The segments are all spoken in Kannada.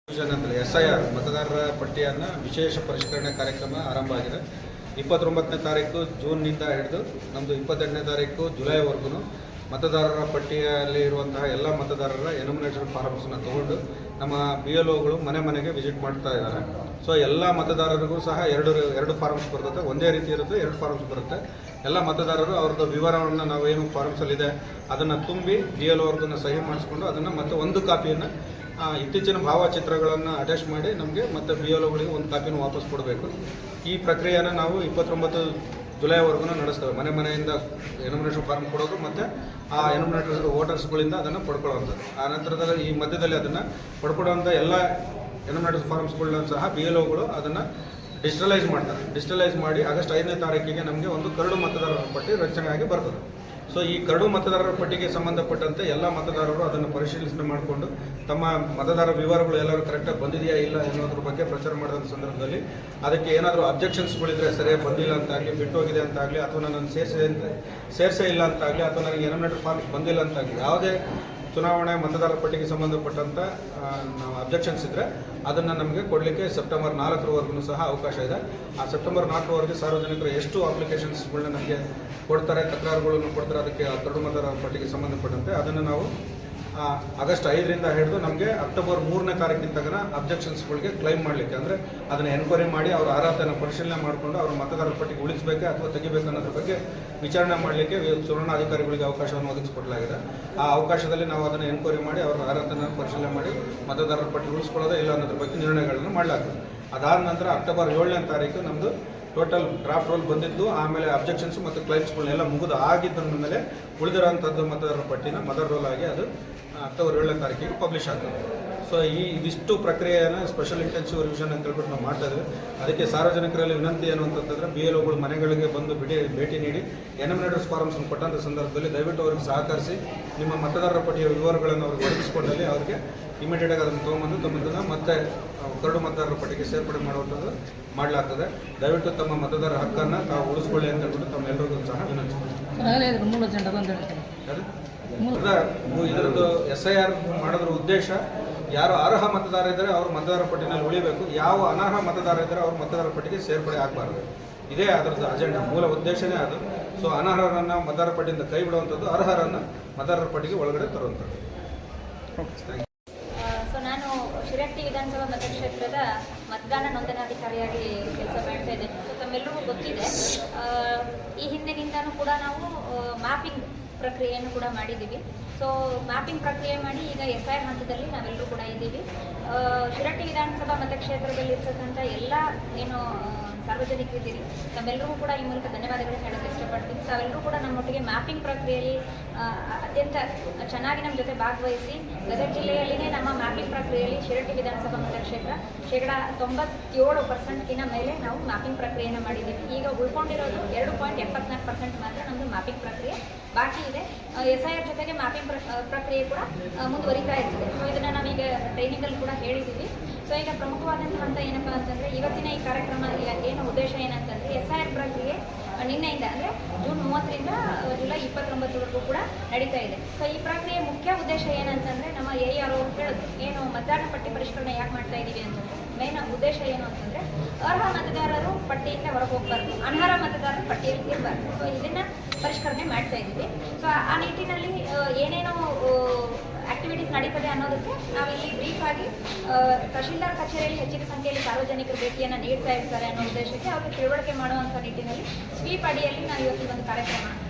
SIR ಮತದಾರರ ಪಟ್ಟಿಯನ್ನು ವಿಶೇಷ ಪರಿಷ್ಕರಣೆ ಕಾರ್ಯಕ್ರಮ ಆರಂಭ ಆಗಿದೆ. 29ನೇ ತಾರೀಕು ಜೂನ್ನಿಂದ ಹಿಡಿದು ನಮ್ಮದು 28ನೇ ತಾರೀಕು ಜುಲೈವರೆಗೂ ಮತದಾರರ ಪಟ್ಟಿಯಲ್ಲಿ ಇರುವಂತಹ ಎಲ್ಲ ಮತದಾರರ ಎನುಮಿನೇಷನ್ ಫಾರಮ್ಸನ್ನು ತಗೊಂಡು ನಮ್ಮ BLOಗಳು ಮನೆ ಮನೆಗೆ ವಿಸಿಟ್ ಮಾಡ್ತಾ ಇದ್ದಾರೆ. ಸೊ ಎಲ್ಲ ಮತದಾರರಿಗೂ ಸಹ ಎರಡು ಫಾರಮ್ಸ್ ಬರ್ತದೆ, ಒಂದೇ ರೀತಿ ಇರುತ್ತೆ, ಎರಡು ಫಾರಮ್ಸ್ ಬರುತ್ತೆ. ಎಲ್ಲ ಮತದಾರರು ಅವ್ರದ್ದು ವಿವರವನ್ನು ನಾವೇನು ಫಾರಮ್ಸಲ್ಲಿದೆ ಅದನ್ನು ತುಂಬಿ BLOವ್ರದನ್ನು ಸಹಿ ಮಾಡಿಸ್ಕೊಂಡು ಅದನ್ನು ಮತ್ತೆ ಒಂದು ಕಾಪಿಯನ್ನು ಇತ್ತೀಚಿನ ಭಾವಚಿತ್ರಗಳನ್ನು ಅಟ್ಯಾಚ್ ಮಾಡಿ ನಮಗೆ ಮತ್ತೆ BLOಗಳಿಗೆ ಒಂದು ಕಾಪಿನ ವಾಪಸ್ ಕೊಡಬೇಕು. ಈ ಪ್ರಕ್ರಿಯೆಯನ್ನು ನಾವು 29 ಜುಲೈವರೆಗೂ ನಡೆಸ್ತೇವೆ. ಮನೆಯಿಂದ ಎನುಮಿನೇಷನ್ ಫಾರ್ಮ್ ಕೊಡೋದು ಮತ್ತು ಆ ಎನುಮಿನೇಟರ್ ವೋಟರ್ಸ್ಗಳಿಂದ ಅದನ್ನು ಪಡ್ಕೊಳ್ಳುವಂಥದ್ದು. ಆ ನಂತರದಲ್ಲಿ ಈ ಮಧ್ಯದಲ್ಲಿ ಅದನ್ನು ಪಡ್ಕೊಳ್ಳುವಂಥ ಎಲ್ಲ ಎನುಮಿನೇಟರ್ ಫಾರ್ಮ್ಸ್ಗಳನ್ನ ಸಹ BLOಗಳು ಅದನ್ನು ಡಿಜಿಟಲೈಸ್ ಮಾಡಿ ಆಗಸ್ಟ್ 5ನೇ ತಾರೀಕಿಗೆ ನಮಗೆ ಒಂದು ಕರಡು ಮತದಾರರ ಪಟ್ಟಿ ರಚನೆಯಾಗಿ ಬರ್ತದೆ. ಸೊ ಈ ಕರಡು ಮತದಾರರ ಪಟ್ಟಿಗೆ ಸಂಬಂಧಪಟ್ಟಂತೆ ಎಲ್ಲ ಮತದಾರರು ಅದನ್ನು ಪರಿಶೀಲನೆ ಮಾಡಿಕೊಂಡು ತಮ್ಮ ಮತದಾರ ವಿವರಗಳು ಎಲ್ಲರೂ ಕರೆಕ್ಟಾಗಿ ಬಂದಿದೆಯಾ ಇಲ್ಲ ಅನ್ನೋದ್ರ ಬಗ್ಗೆ ಪ್ರಚಾರ ಮಾಡಿದ ಸಂದರ್ಭದಲ್ಲಿ ಅದಕ್ಕೆ ಏನಾದರೂ ಅಬ್ಜೆಕ್ಷನ್ಸ್ಗಳಿದ್ರೆ ಸರಿಯಾಗಿ ಬಂದಿಲ್ಲ ಅಂತಾಗಲಿ, ಬಿಟ್ಟು ಹೋಗಿದೆ ಅಂತಾಗಲಿ, ಅಥವಾ ನಾನು ಸೇರಿಸೇ ಇಲ್ಲ ಅಂತಾಗಲಿ, ಅಥವಾ ನನಗೆ ಎನುಮಿನೇಟರ್ ಫಾರ್ಮ್ಸ್ ಬಂದಿಲ್ಲ ಅಂತಾಗಲಿ, ಯಾವುದೇ ಚುನಾವಣೆ ಮತದಾರರ ಪಟ್ಟಿಗೆ ಸಂಬಂಧಪಟ್ಟಂಥ ಅಬ್ಜೆಕ್ಷನ್ಸ್ ಇದ್ದರೆ ಅದನ್ನು ನಮಗೆ ಕೊಡಲಿಕ್ಕೆ ಸೆಪ್ಟೆಂಬರ್ 4ರವರೆಗೂ ಸಹ ಅವಕಾಶ ಇದೆ. ಆ ಸೆಪ್ಟೆಂಬರ್ 4ರವರೆಗೆ ಸಾರ್ವಜನಿಕರು ಎಷ್ಟು ಅಪ್ಲಿಕೇಶನ್ಸ್ಗಳನ್ನ ನಮಗೆ ಕೊಡ್ತಾರೆ, ತಕರಾರುಗಳನ್ನು ಕೊಡ್ತಾರೆ, ಅದಕ್ಕೆ ಕರಡು ಮತದಾರರ ಪಟ್ಟಿಗೆ ಸಂಬಂಧಪಟ್ಟಂತೆ ಅದನ್ನು ನಾವು ಆಗಸ್ಟ್ 5ರಿಂದ ಹಿಡಿದು ನಮಗೆ ಅಕ್ಟೋಬರ್ 3ನೇ ತಾರೀಕಿನ ತನಕ ಅಬ್ಜೆಕ್ಷನ್ಸ್ಗಳಿಗೆ ಕ್ಲೈಮ್ ಮಾಡಲಿಕ್ಕೆ, ಅಂದರೆ ಅದನ್ನು ಎನ್ಕ್ವೈರಿ ಮಾಡಿ ಅವರ ಅರ್ಹತೆಯನ್ನು ಪರಿಶೀಲನೆ ಮಾಡಿಕೊಂಡು ಅವರು ಮತದಾರರ ಪಟ್ಟಿಗೆ ಉಳಿಸಬೇಕೆ ಅಥವಾ ತೆಗಿಬೇಕು ಅನ್ನೋದ್ರ ಬಗ್ಗೆ ವಿಚಾರಣೆ ಮಾಡಲಿಕ್ಕೆ ಚುನಾವಣಾಧಿಕಾರಿಗಳಿಗೆ ಅವಕಾಶವನ್ನು ಒದಗಿಸಿಕೊಡಲಾಗಿದೆ. ಆ ಅವಕಾಶದಲ್ಲಿ ನಾವು ಅದನ್ನು ಎನ್ಕ್ವೈರಿ ಮಾಡಿ ಅವರ ಅರ್ಹತೆಯನ್ನು ಪರಿಶೀಲನೆ ಮಾಡಿ ಮತದಾರರ ಪಟ್ಟಿ ಉಳಿಸ್ಕೊಳ್ಳೋದೇ ಇಲ್ಲ ಅನ್ನೋದ್ರ ಬಗ್ಗೆ ನಿರ್ಣಯಗಳನ್ನು ಮಾಡಲಾಗ್ತದೆ. ಅದಾದ ನಂತರ ಅಕ್ಟೋಬರ್ 7ನೇ ತಾರೀಕು ನಮ್ಮದು ಟೋಟಲ್ ಡ್ರಾಫ್ಟ್ ರೋಲ್ ಬಂದಿದ್ದು, ಆಮೇಲೆ ಅಬ್ಜೆಕ್ಷನ್ಸ್ ಮತ್ತು ಕ್ಲೈಮ್ಸ್ಗಳನ್ನೆಲ್ಲ ಮುಗಿದು ಆಗಿದ್ದ ಮೇಲೆ ಉಳಿದಿರೋಂಥದ್ದು ಮತದಾರರ ಪಟ್ಟಿನ ಮದರ್ ರೋಲ್ ಆಗಿ ಅದು ಅಕ್ಟೋಬರ್ 7ನೇ ತಾರೀಕಿಗೆ ಪಬ್ಲಿಷ್ ಆಗ್ತದೆ. ಸೊ ಇದಿಷ್ಟು ಪ್ರಕ್ರಿಯೆಯನ್ನು ಸ್ಪೆಷಲ್ ಇಂಟೆನ್ಸಿವ್ ರಿವಿಷನ್ ಅಂತ ಹೇಳ್ಬಿಟ್ಟು ನಾವು ಮಾಡ್ತಾ ಇದ್ದೀವಿ. ಅದಕ್ಕೆ ಸಾರ್ವಜನಿಕರಲ್ಲಿ ವಿನಂತಿ ಏನು ಅಂತಂದರೆ BLOಗಳು ಮನೆಗಳಿಗೆ ಬಂದು ಭೇಟಿ ನೀಡಿ ಎನುಮಿನೇಟರ್ಸ್ ಫಾರಮ್ಸನ್ನು ಕೊಟ್ಟಂಥ ಸಂದರ್ಭದಲ್ಲಿ ದಯವಿಟ್ಟು ಅವ್ರಿಗೆ ಸಹಕರಿಸಿ ನಿಮ್ಮ ಮತದಾರರ ಪಟ್ಟಿಯ ವಿವರಗಳನ್ನು ಅವ್ರಿಗೆ ಒದಗಿಸಿಕೊಂಡಲ್ಲಿ ಅವ್ರಿಗೆ ಇಮಿಡಿಯೇಟಾಗಿ ಅದನ್ನು ತೊಗೊಂಬಂದು ತಮ್ಮದನ್ನು ಮತ್ತೆ ಕರಡು ಮತದಾರರ ಪಟ್ಟಿಗೆ ಸೇರ್ಪಡೆ ಮಾಡುವಂಥದ್ದು ಮಾಡಲಾಗ್ತದೆ. ದಯವಿಟ್ಟು ತಮ್ಮ ಮತದಾರರ ಹಕ್ಕನ್ನು ತಾವು ಉಳಿಸ್ಕೊಳ್ಳಿ ಅಂತ ಹೇಳ್ಬಿಟ್ಟು ತಮ್ಮೆಲ್ಲರಿಗೂ ಸಹ ವಿನಂತಿಸ್ತೀವಿ. ಇದರದ್ದು SIR ಮಾಡೋದ್ರ ಉದ್ದೇಶ, ಯಾರು ಅರ್ಹ ಮತದಾರ ಇದ್ದರೆ ಅವರು ಮತದಾರರ ಪಟ್ಟಿನಲ್ಲಿ ಉಳಿಬೇಕು, ಯಾವ ಅನರ್ಹ ಮತದಾರ ಇದ್ದರೆ ಅವರು ಮತದಾರರ ಪಟ್ಟಿಗೆ ಸೇರ್ಪಡೆ ಆಗಬಾರ್ದು. ಇದೇ ಅದರದ್ದು ಅಜೆಂಡಾ, ಮೂಲ ಉದ್ದೇಶನೇ ಅದು. ಸೊ ಅನರ್ಹರನ್ನು ಮತದಾರರ ಪಟ್ಟಿಯಿಂದ ಕೈ ಬಿಡುವಂಥದ್ದು, ಅರ್ಹರನ್ನು ಮತದಾರರ ಪಟ್ಟಿಗೆ ಒಳಗಡೆ ತರುವಂಥದ್ದು. ಸೊ ನಾನು ಶಿರಹಟ್ಟಿ ವಿಧಾನಸಭಾ ಮತಕ್ಷೇತ್ರದ ಮತದಾನ ನೋಂದಣಾಧಿಕಾರಿಯಾಗಿ ಕೆಲಸ ಮಾಡ್ತಾ ಇದ್ದೇನೆ. ಸೊ ತಮ್ಮೆಲ್ಲರಿಗೂ ಗೊತ್ತಿದೆ, ಈ ಹಿಂದಿನಿಂದನೂ ಕೂಡ ನಾವು ಮ್ಯಾಪಿಂಗ್ ಪ್ರಕ್ರಿಯೆಯನ್ನು ಕೂಡ ಮಾಡಿದ್ದೀವಿ. ಸೊ ಮ್ಯಾಪಿಂಗ್ ಪ್ರಕ್ರಿಯೆ ಮಾಡಿ ಈಗ SIR ಹಂತದಲ್ಲಿ ನಾವೆಲ್ಲರೂ ಕೂಡ ಇದ್ದೀವಿ. ಶಿರಹಟ್ಟಿ ವಿಧಾನಸಭಾ ಮತಕ್ಷೇತ್ರದಲ್ಲಿರ್ತಕ್ಕಂಥ ಎಲ್ಲ ಏನು ಸಾರ್ವಜನಿಕರಿದ್ದೀರಿ ತಮ್ಮೆಲ್ಲರಿಗೂ ಕೂಡ ಈ ಮೂಲಕ ಧನ್ಯವಾದಗಳನ್ನು ಹೇಳೋಕ್ಕೆ ಇಷ್ಟಪಡ್ತೀನಿ. ತಾವೆಲ್ಲರೂ ಕೂಡ ನಮ್ಮೊಟ್ಟಿಗೆ ಮ್ಯಾಪಿಂಗ್ ಪ್ರಕ್ರಿಯೆಯಲ್ಲಿ ಅತ್ಯಂತ ಚೆನ್ನಾಗಿ ನಮ್ಮ ಜೊತೆ ಭಾಗವಹಿಸಿ ಗದಗ ಜಿಲ್ಲೆಯಲ್ಲಿನೇ ನಮ್ಮ ಮ್ಯಾಪಿಂಗ್ ಪ್ರಕ್ರಿಯೆಯಲ್ಲಿ ಶಿರಹಟ್ಟಿ ವಿಧಾನಸಭಾ ಮತಕ್ಷೇತ್ರ 97% ಮೇಲೆ ನಾವು ಮ್ಯಾಪಿಂಗ್ ಪ್ರಕ್ರಿಯೆಯನ್ನು ಮಾಡಿದ್ದೀವಿ. ಈಗ ಉಳ್ಕೊಂಡಿರೋದು 2.74% ಮಾತ್ರ ನಮ್ಮದು ಮ್ಯಾಪಿಂಗ್ ಪ್ರಕ್ರಿಯೆ ಬಾಕಿ ಇದೆ. SIR ಜೊತೆಗೆ ಮ್ಯಾಪಿಂಗ್ ಪ್ರಕ್ರಿಯೆ ಕೂಡ ಮುಂದುವರಿತಾ ಇರ್ತದೆ. ಸೊ ಇದನ್ನು ನಾವೀಗ ಟ್ರೈನಿಂಗಲ್ಲಿ ಕೂಡ ಹೇಳಿದ್ದೀವಿ. ಸೊ ಈಗ ಪ್ರಮುಖವಾದಂಥ ಹಂತ ಏನಪ್ಪ ಅಂತಂದರೆ ಇವತ್ತಿನ ಈ ಕಾರ್ಯಕ್ರಮ ಏನು ಉದ್ದೇಶ ಏನಂತಂದರೆ SIR ಪ್ರಕ್ರಿಯೆ ನಿನ್ನೆಯಿಂದ ಅಂದರೆ ಜೂನ್ 30ರಿಂದ ಜುಲೈ 29ವರೆಗೂ ಕೂಡ ನಡೀತಾ ಇದೆ. ಸೊ ಈ ಪ್ರಕ್ರಿಯೆ ಮುಖ್ಯ ಉದ್ದೇಶ ಏನಂತಂದರೆ ನಮ್ಮ ARO ಹೇಳೋದು ಏನು ಮತದಾರರ ಪಟ್ಟಿ ಪರಿಷ್ಕರಣೆ ಯಾಕೆ ಮಾಡ್ತಾ ಇದ್ದೀವಿ ಅಂತಂದರೆ ಮೇನ್ ಉದ್ದೇಶ ಏನು ಅಂತಂದರೆ ಅರ್ಹ ಮತದಾರರು ಪಟ್ಟಿಯಿಂದ ಹೊರಗೆ ಹೋಗಬಾರ್ದು, ಅನರ್ಹ ಮತದಾರರು ಪಟ್ಟಿಯಲ್ಲಿ ಇರಬಾರ್ದು. ಸೊ ಇದನ್ನು ಪರಿಷ್ಕರಣೆ ಮಾಡ್ತಾ ಇದ್ದೀವಿ. ಸೊ ಆ ನಿಟ್ಟಿನಲ್ಲಿ ಏನೇನೋ ಆಕ್ಟಿವಿಟೀಸ್ ನಡೀತದೆ ಅನ್ನೋದಕ್ಕೆ ನಾವಿಲ್ಲಿ ಬ್ರೀಫಾಗಿ ತಹಶೀಲ್ದಾರ್ ಕಚೇರಿಯಲ್ಲಿ ಹೆಚ್ಚಿನ ಸಂಖ್ಯೆಯಲ್ಲಿ ಸಾರ್ವಜನಿಕರು ಭೇಟಿಯನ್ನು ನೀಡ್ತಾ ಇರ್ತಾರೆ ಅನ್ನೋ ಉದ್ದೇಶಕ್ಕೆ ಅವ್ರಿಗೆ ತಿಳುವಳಿಕೆ ಮಾಡುವಂಥ ನಿಟ್ಟಿನಲ್ಲಿ ಸ್ವೀಪ್ ಅಡಿಯಲ್ಲಿ ನಾವು ಇವತ್ತು ಒಂದು ಕಾರ್ಯಕ್ರಮ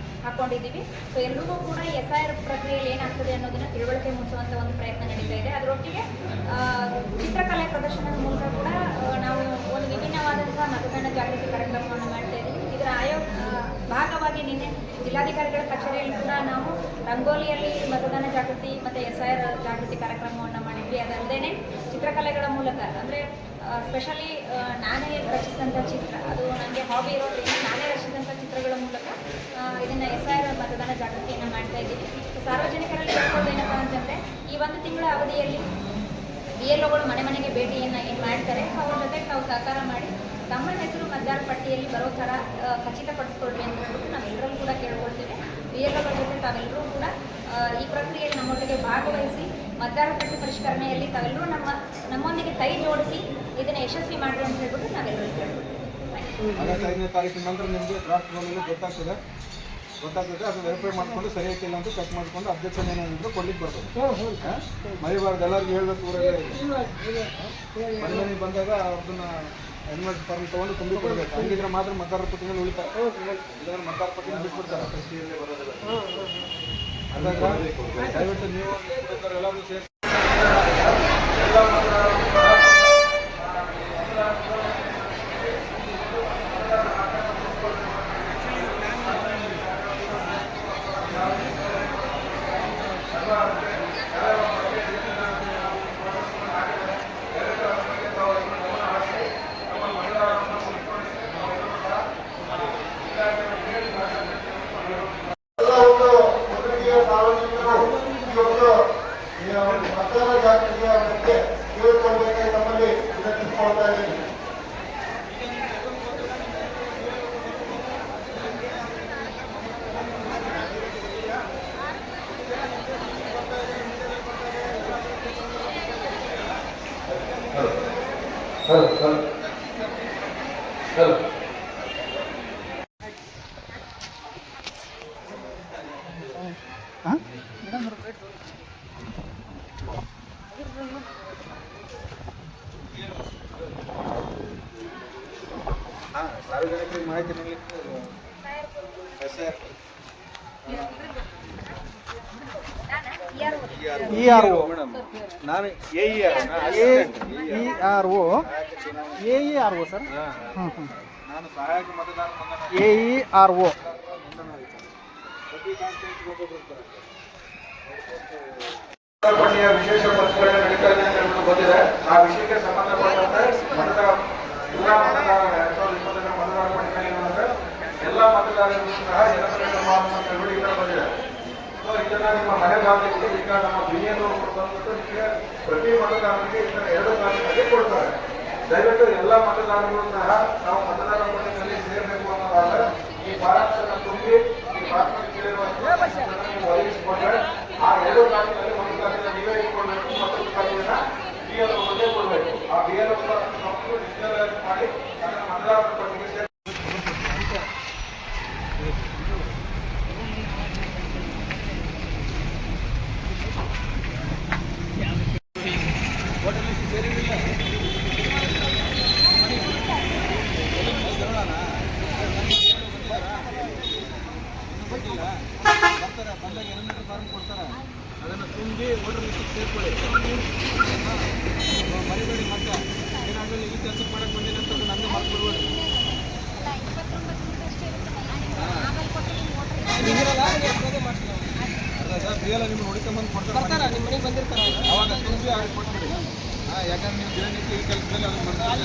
ಹಾಕ್ಕೊಂಡಿದ್ದೀವಿ. ಸೊ ಎಲ್ಲರಿಗೂ ಕೂಡ ಈ SIR ಪ್ರಕ್ರಿಯೆಯಲ್ಲಿ ಏನಾಗ್ತದೆ ಅನ್ನೋದನ್ನು ತಿಳುವಳಿಕೆ ಮೂಡಿಸುವಂಥ ಒಂದು ಪ್ರಯತ್ನ ನಡೀತಾ ಇದೆ. ಅದರೊಟ್ಟಿಗೆ ಚಿತ್ರಕಲೆ ಪ್ರದರ್ಶನದ ಮೂಲಕ ಕೂಡ ನಾವು ಒಂದು ವಿಭಿನ್ನವಾದಂಥ ಮತದಾನ ಜಾಗೃತಿ ಕಾರ್ಯಕ್ರಮವನ್ನು ಮಾಡ್ತಾ ಇದ್ದೀವಿ. ಇದರ ಭಾಗವಾಗಿ ನಿನ್ನೆ ಜಿಲ್ಲಾಧಿಕಾರಿಗಳ ಕಚೇರಿಯಲ್ಲಿ ಕೂಡ ನಾವು ರಂಗೋಲಿಯಲ್ಲಿ ಮತದಾನ ಜಾಗೃತಿ ಮತ್ತು SIR ಜಾಗೃತಿ ಕಾರ್ಯಕ್ರಮವನ್ನು ಮಾಡಿದ್ವಿ. ಅದಲ್ಲದೆ ಚಿತ್ರಕಲೆಗಳ ಮೂಲಕ ಅಂದರೆ ಸ್ಪೆಷಲಿ ನಾನೇ ರಚಿಸಿದಂಥ ಚಿತ್ರ, ಅದು ನನಗೆ ಹಾಬಿ ಇರೋದ್ರಿಂದ ನಾನೇ ರಚಿಸಿದಂಥ ಚಿತ್ರಗಳ ಮೂಲಕ ಇದನ್ನು SIR ಮತದಾನ ಜಾಗೃತಿಯನ್ನು ಮಾಡ್ತಾ ಇದ್ದೀವಿ. ಸಾರ್ವಜನಿಕರಲ್ಲಿ ಹೇಳ್ಕೊಳ್ಳೋದೇನಪ್ಪ ಅಂತಂದರೆ ಈ ಒಂದು ತಿಂಗಳ ಅವಧಿಯಲ್ಲಿ BLOಗಳು ಮನೆಗೆ ಭೇಟಿಯನ್ನು ಏನು ಮಾಡ್ತಾರೆ ಅವ್ರ ಜೊತೆಗೆ ನಾವು ಸಹಕಾರ ಮಾಡಿ ತಮ್ಮ ಹೆಸರು ಮತದಾರ ಪಟ್ಟಿಯಲ್ಲಿ ಬರೋ ಥರ ಖಚಿತಪಡಿಸ್ಕೊಳ್ರಿ ಅಂತ ಹೇಳ್ಬಿಟ್ಟು ನಾವೆಲ್ಲರಲ್ಲೂ ಕೂಡ ಕೇಳ್ಕೊಳ್ತೇವೆ. BLOಗಳ ಜೊತೆ ತಾವೆಲ್ಲರೂ ಕೂಡ ಈ ಪ್ರಕ್ರಿಯೆಯಲ್ಲಿ ನಮ್ಮೊಟ್ಟಿಗೆ ಭಾಗವಹಿಸಿ ಮತದಾರರ ಪಟ್ಟಿ ಪರಿಷ್ಕರಣೆಯಲ್ಲಿ ತಾವೆಲ್ಲರೂ ನಮ್ಮ ನಮ್ಮೊಂದಿಗೆ ಕೈ ಜೋಡಿಸಿ ಇದನ್ನು ಯಶಸ್ವಿ ಮಾಡಿರಿ ಅಂತ ಹೇಳ್ಬಿಟ್ಟು ನಾವೆಲ್ಲರೂ ಕೇಳ್ಬೋದು. ಆಗಸ್ಟ್ 5ನೇ ತಾರೀಕಿನ ನಂತರ ನಿಮಗೆ ಡ್ರಾಫ್ಟ್ ರೋಲ್ ಗೊತ್ತಾಗ್ತದೆ, ಅದು ವೆರಿಫೈ ಮಾಡಿಕೊಂಡು ಸರಿಯಾಗಿಲ್ಲ ಅಂತ ಚೆಕ್ ಮಾಡಿಕೊಂಡು ಅಬ್ಜೆಕ್ಷನ್ ಏನೇನಿದ್ರು ಕೊಡ್ಲಿಕ್ಕೆ ಬರ್ತದೆ. ಮರಿಬಾರ್ದು, ಎಲ್ಲರಿಗೂ ಹೇಳಬೇಕು. ಊರಲ್ಲಿ ಮನೆ ಬಂದಾಗ ಅದನ್ನ ಹೆಲ್ಮೆಟ್ ಫಾರ್ಮ್ ತೊಗೊಂಡು ತುಂಬಿ ಕೊಡಬೇಕು. ಹಂಗಿದ್ರೆ ಮಾತ್ರ ಮತದಾರರ ಪಟ್ಟಿನಲ್ಲಿ ಉಳಿತಾರೆ, ಇಲ್ಲಾಂದ್ರೆ ಮತದಾರರ ಪಟ್ಟಿನ ಬಿಟ್ಬಿಡ್ತಾರೆ. ಅದಾಗ ದಯವಿಟ್ಟು ನೀವು ಎಲ್ಲರೂ ಸೇರಿಸಿ ಎಲ್ಲ ಮತದಾರ ಜಾಗೃತಿಯ ಬಗ್ಗೆ ತಿಳ್ಕೊಳ್ಬೇಕಾಗಿ ನಮ್ಮಲ್ಲಿ ವಿನಂತಿಸಿಕೊಳ್ತಾ ಇದ್ದೀನಿ. ಸಾರ್ವಜನಿಕರಿಗೆ ಮಾಹಿತಿ ನೀಡಲಿಕ್ಕೆ ERO ಮೇಡಮ್, ನಾನು AERO ಸರ್. ನಾನು ಸಹಾಯಕ ಮತದಾರ AERO ಪಟ್ಟಿಯ ವಿಶೇಷ ಪರಿಷ್ಕರಣೆ ನಡೀತಾ ಇದೆ ಅಂತ ಹೇಳ್ಬಿಟ್ಟು ಬಂದಿದೆ. ಆ ವಿಷಯಕ್ಕೆ ಸಂಬಂಧಪಟ್ಟಂತೆ ಎಲ್ಲ ಮತದಾರರ 2020 ಮತದಾರರ ಪಟ್ಟಿಯಲ್ಲಿ ಏನಂದ್ರೆ ಎಲ್ಲ ಮತದಾರರಿಗೂ ಸಹ ಜನಪ್ರಿಯ ಅಂತ ಹೇಳ್ಬಿಟ್ಟು ಈ ಥರ ಬಂದಿದೆ. ಸೊ ಇದನ್ನ ನಿಮ್ಮ ಮನೆ ಬಾಗಿಲಿಗೆ ಈಗ ನಮ್ಮ ಬಿಎಲ್ಒ ಬಂದ್ಬಿಟ್ಟು ನಿಮಗೆ ಪ್ರತಿ ಮತದಾರರಿಗೆ ಈ ಥರ 2 ತಾರೀಕಿಗೆ ಕೊಡ್ತಾರೆ. ದಯವಿಟ್ಟು ಎಲ್ಲ ಮತದಾರರು ಸಹ ನಾವು ಮತದಾರರ ಪಟ್ಟಿಯಲ್ಲಿ ಸೇರಬೇಕು ಅನ್ನೋದಾದ್ರೆ ಈ ಫಾರಮ್ಸ್ ತುಂಬಿ ಈ ಫಾರ್ಮ್ ನೀವು ಒದಗಿಸಿಕೊಂಡ್ರೆ ಆ 2 ತಾರೀಕಿನಲ್ಲಿ ಒಂದು ತಾರೀಕಿನ ನೀವೇ ಇಟ್ಕೊಳ್ಬೇಕು. ಮತ್ತೊಂದು ತಾರೀಕಿನ ಬಿಎಲ್ಒ ಬಂದೇ ಕೊಡಬೇಕು. ಆ ಬಿಎಲ್ಒ ಡಿಜಿಟಲ್ ಮಾಡಿ ಅದನ್ನು ಮತದಾರರ ಪಟ್ಟಿಗೆ ಸೇರಿ ಬಂದಾಗ 2 ಮೀಟರ್ ಫಾರ್ಮ್ ಕೊಡ್ತಾರೆ. ಅದನ್ನು ತುಂಬಿ ವೋಟರ್ ಲಿಸ್ಟಿಗೆ ಸೇರ್ಕೊಳ್ಳಿ. ಮರಿಬೇಡಿ. ಮತ್ತೆ ಏನಾಗಲಿ ಈ ಕೆಲಸಕ್ಕೆ ಮಾಡಕ್ಕೆ ಬಂದಿಲ್ಲ ಅಂತ ನಮಗೆ ಮಾತು ಕೊಡ್ಬೇಡಿ. ಅಲ್ಲ ಸರ್, ಬಿಎಲ್ ನಿಮ್ಗೆ ಹುಡುಕೊಂಬಂದು ಕೊಡ್ತಾರೆ, ನಿಮ್ಮ ಮನೆಗೆ ಬಂದಿರ್ತಾರೆ, ಅವಾಗ ತುಂಬಿ ಆಗಿ ಕೊಟ್ಬಿಡಿ. ಯಾಕಂದ್ರೆ ನೀವು ದಿನನಿತ್ಯ ಈ ಕೆಲಸದಲ್ಲಿ ಅದನ್ನು ಮಾಡ್ತಾರೆ.